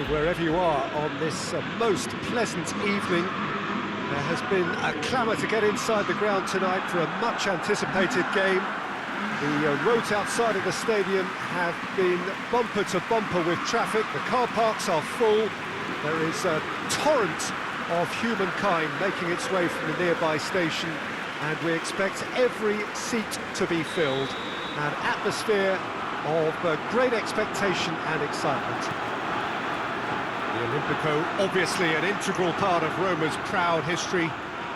Wherever you are on this most pleasant evening, there has been a clamour to get inside the ground tonight for a much-anticipated game. The roads outside of the stadium have been bumper to bumper with traffic. The car parks are full. There is a torrent of humankind making its way from the nearby station, and we expect every seat to be filled. An atmosphere of great expectation and excitement. The Olimpico, obviously an integral part of Roma's proud history.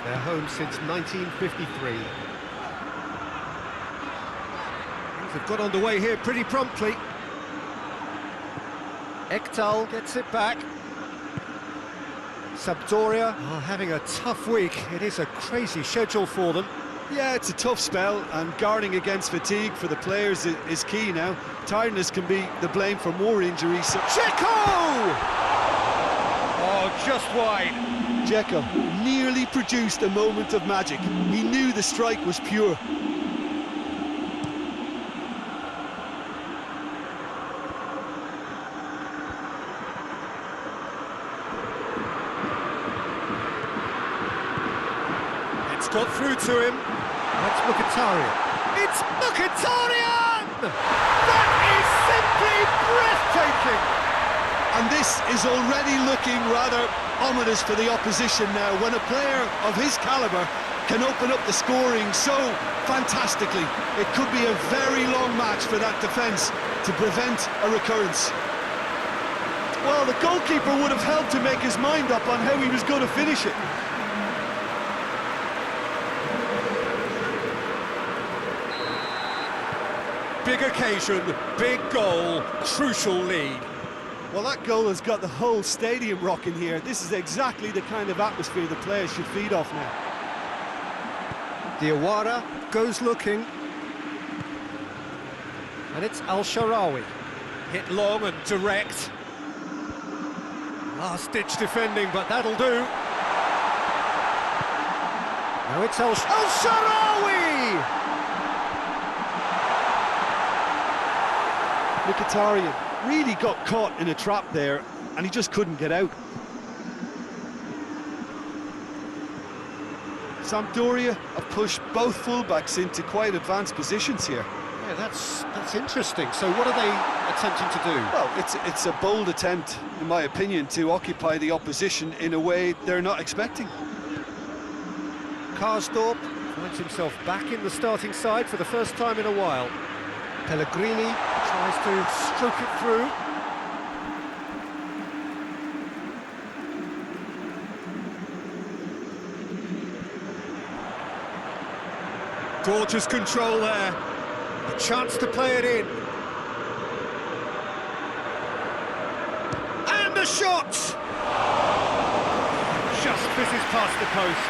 They're home since 1953. Things have got underway here pretty promptly. Ekdal gets it back. Sampdoria are having a tough week. It is a crazy schedule for them. Yeah, it's a tough spell, and guarding against fatigue for the players is key now. Tiredness can be the blame for more injuries. Dzeko! Oh, just wide. Dzeko nearly produced a moment of magic. He knew the strike was pure. It's got through to him. That's Mkhitaryan. It's Mkhitaryan! That is simply breathtaking! And this is already looking rather ominous for the opposition now, when a player of his calibre can open up the scoring so fantastically. It could be a very long match for that defence to prevent a recurrence. Well, the goalkeeper would have helped to make his mind up on how he was going to finish it. Big occasion, big goal, crucial lead. Well, that goal has got the whole stadium rocking here. This is exactly the kind of atmosphere the players should feed off now. Diawara goes looking. And it's Al-Sharawi. Hit long and direct. Last-ditch defending, but that'll do. Now it's Al-Sharawi! Mkhitaryan really got caught in a trap there, and he just couldn't get out. Sampdoria have pushed both fullbacks into quite advanced positions here. Yeah, that's interesting. So what are they attempting to do? Well, it's a bold attempt, in my opinion, to occupy the opposition in a way they're not expecting. Karsdorp finds himself back in the starting side for the first time in a while. Pellegrini tries to stroke it through. Gorgeous control there. A chance to play it in. And the shot! Just fizzes past the post.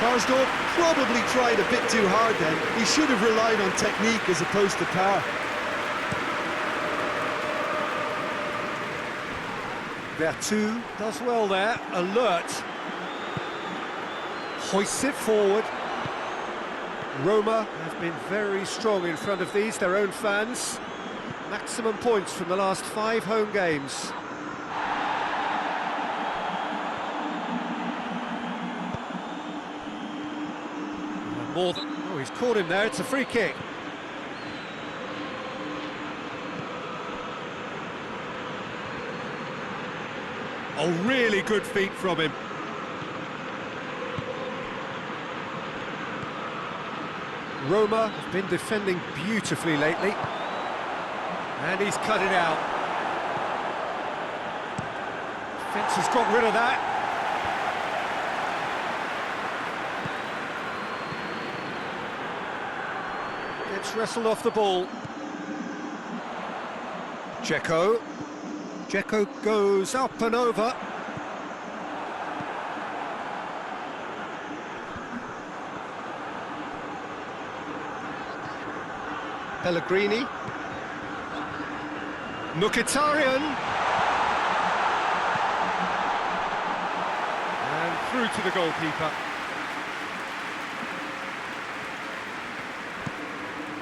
Karsdorp probably tried a bit too hard then. He should have relied on technique as opposed to power. Vertu does well there, alert. Hoists it forward. Roma have been very strong in front of these, their own fans. Maximum points from the last 5 home games. More than... Oh, he's caught him there, it's a free kick. Oh, really good feet from him. Roma have been defending beautifully lately. And he's cut it out. Fence has got rid of that. Gets wrestled off the ball. Dzeko. Dzeko goes up and over. Pellegrini. Mkhitaryan. And through to the goalkeeper.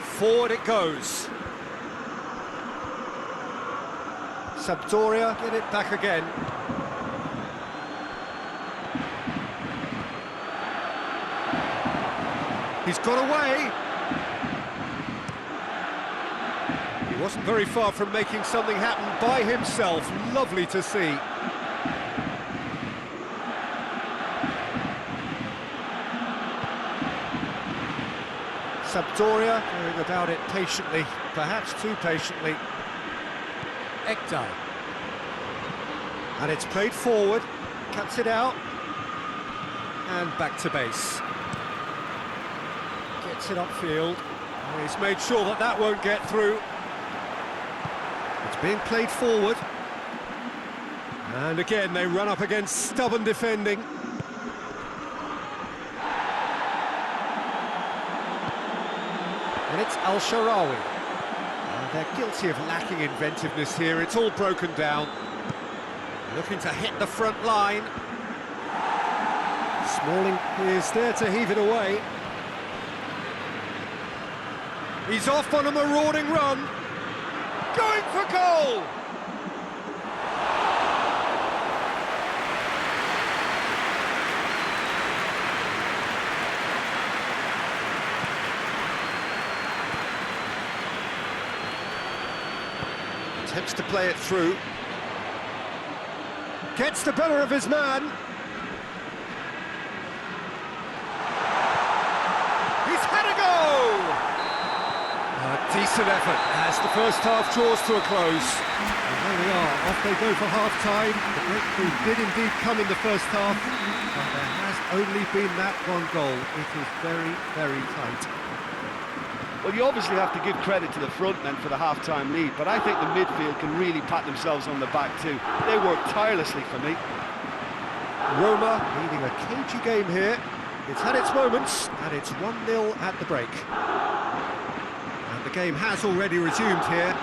Forward it goes. Sampdoria get it back again. He's got away. He wasn't very far from making something happen by himself. Lovely to see. Sampdoria going about it patiently, perhaps too patiently. Ekdal. And it's played forward, cuts it out, and back to base. Gets it upfield. And he's made sure that that won't get through. It's being played forward. And again, they run up against stubborn defending. And it's Al-Sharawi. They're guilty of lacking inventiveness here. It's all broken down. Looking to hit the front line. Smalling is there to heave it away. He's off on a marauding run. Going for goal! Attempts to play it through. Gets the better of his man. He's had a go! A decent effort as the first half draws to a close. And there we are, off they go for half-time. The breakthrough did indeed come in the first half, but there has only been that one goal. It is very, very tight. Well, you obviously have to give credit to the front men for the half-time lead, but I think the midfield can really pat themselves on the back too. They work tirelessly for me. Roma leading a cagey game here. It's had its moments, and it's 1-0 at the break. And the game has already resumed here.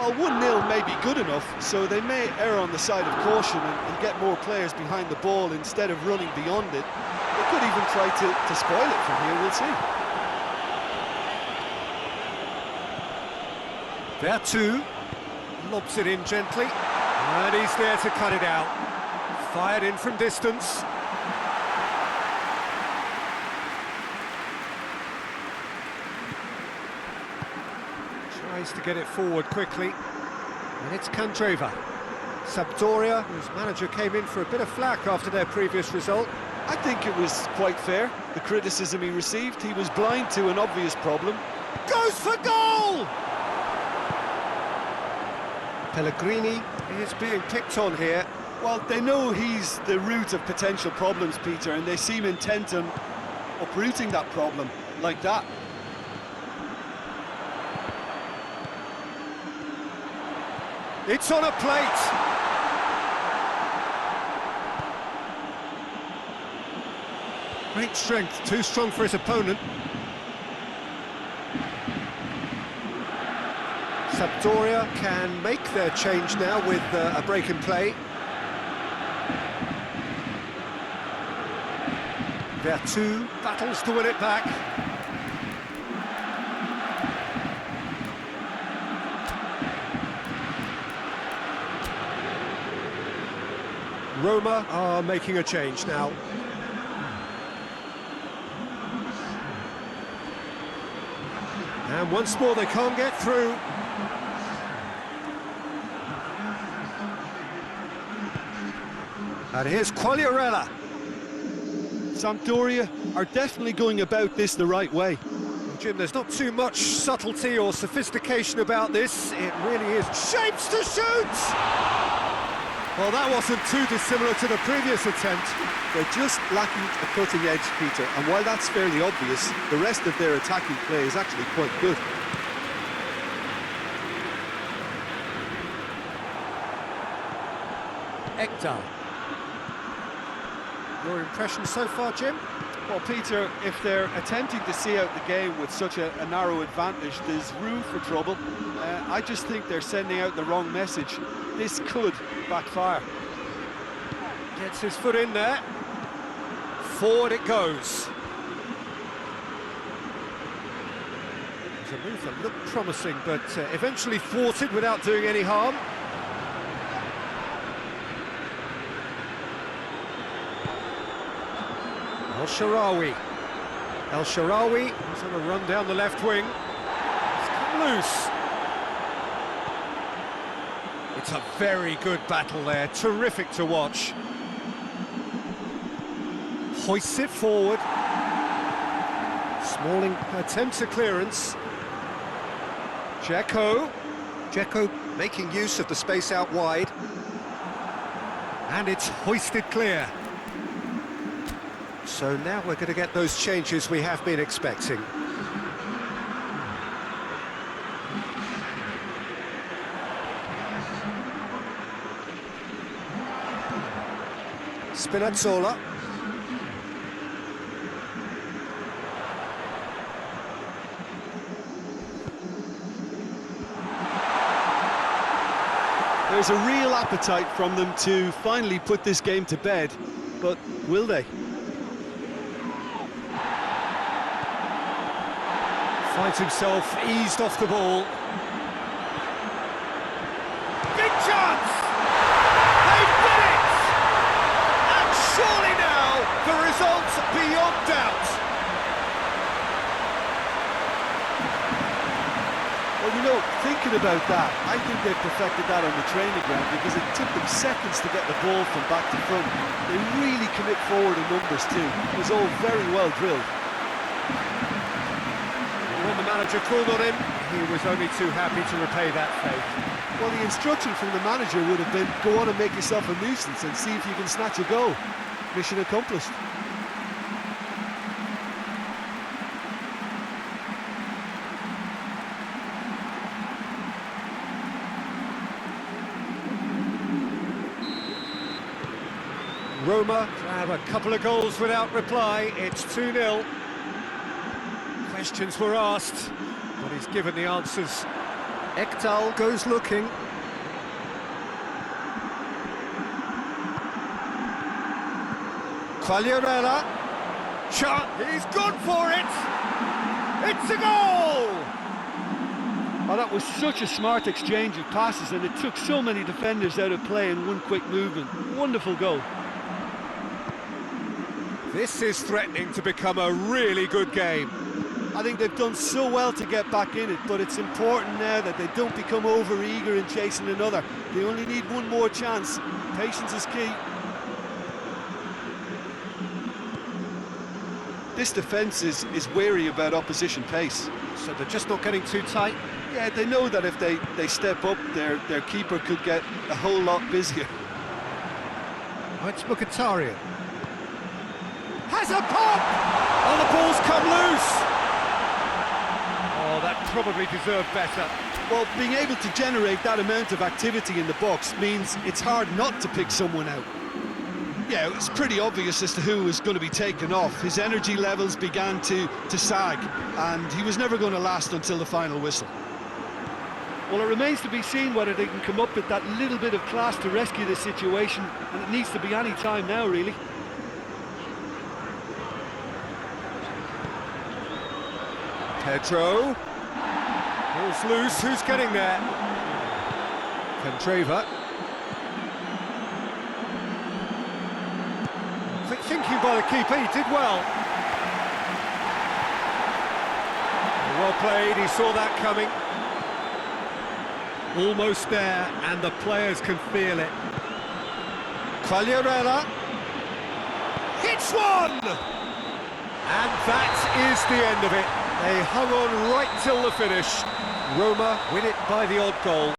Well, 1-0 may be good enough, so they may err on the side of caution and get more players behind the ball instead of running beyond it. They could even try to spoil it from here, we'll see. There too, lobs it in gently, and he's there to cut it out. Fired in from distance. Tries to get it forward quickly, and it's Candreva. Sampdoria, whose manager came in for a bit of flack after their previous result. I think it was quite fair, the criticism he received. He was blind to an obvious problem. Goes for goal! Pellegrini is being picked on here. Well, they know he's the root of potential problems, Peter, and they seem intent on uprooting that problem, like that. It's on a plate! Great strength, too strong for his opponent. Sampdoria can make their change now with a break in play. There are two battles to win it back. Roma are making a change now. And once more they can't get through. And here's Quagliarella. Sampdoria are definitely going about this the right way. Well, Jim, there's not too much subtlety or sophistication about this. It really is shapes to shoot! Well, that wasn't too dissimilar to the previous attempt. They're just lacking a cutting edge, Peter, and while that's fairly obvious, the rest of their attacking play is actually quite good. Ekdal. Your impression so far, Jim? Well, Peter, if they're attempting to see out the game with such a narrow advantage, there's room for trouble. I just think they're sending out the wrong message. This could backfire. Gets his foot in there. Forward it goes. There's a move that looked promising, but eventually thwarted without doing any harm. El Shaarawy is on a run down the left wing. It's come loose. It's a very good battle there, terrific to watch. Hoists it forward. Smalling attempts a clearance. Dzeko making use of the space out wide. And it's hoisted clear. So now we're going to get those changes we have been expecting. Spinazzola. There's a real appetite from them to finally put this game to bed, but will they? Finds himself eased off the ball. Big chance! They've done it! And surely now, the result's beyond doubt. Well, you know, thinking about that, I think they've perfected that on the training ground because it took them seconds to get the ball from back to front. They really commit forward in numbers too. It was all very well drilled. When the manager called on him, he was only too happy to repay that faith. Well, the instruction from the manager would have been, go on and make yourself a nuisance and see if you can snatch a goal. Mission accomplished. Roma have a couple of goals without reply. It's 2-0. Questions were asked, but he's given the answers. Ekdal goes looking. Quagliarella. Shot. He's gone for it. It's a goal. Oh, that was such a smart exchange of passes, and it took so many defenders out of play in one quick movement. Wonderful goal. This is threatening to become a really good game. I think they've done so well to get back in it, but it's important now that they don't become over-eager in chasing another. They only need one more chance. Patience is key. This defence is wary about opposition pace. So they're just not getting too tight? Yeah, they know that if they step up, their keeper could get a whole lot busier. Oh, it's Mkhitaryan. Has a pop! Oh, the ball's come loose! Oh, that probably deserved better. Well, being able to generate that amount of activity in the box means it's hard not to pick someone out. Yeah, it was pretty obvious as to who was going to be taken off. His energy levels began to sag, and he was never going to last until the final whistle. Well, it remains to be seen whether they can come up with that little bit of class to rescue the situation, and it needs to be any time now, really. Pedro. Ball's loose, who's getting there? Candreva. Quick thinking by the keeper, he did well. Well played, he saw that coming. Almost there, and the players can feel it. Quagliarella. Hits one! And that is the end of it. They hung on right till the finish. Roma win it by the odd goal.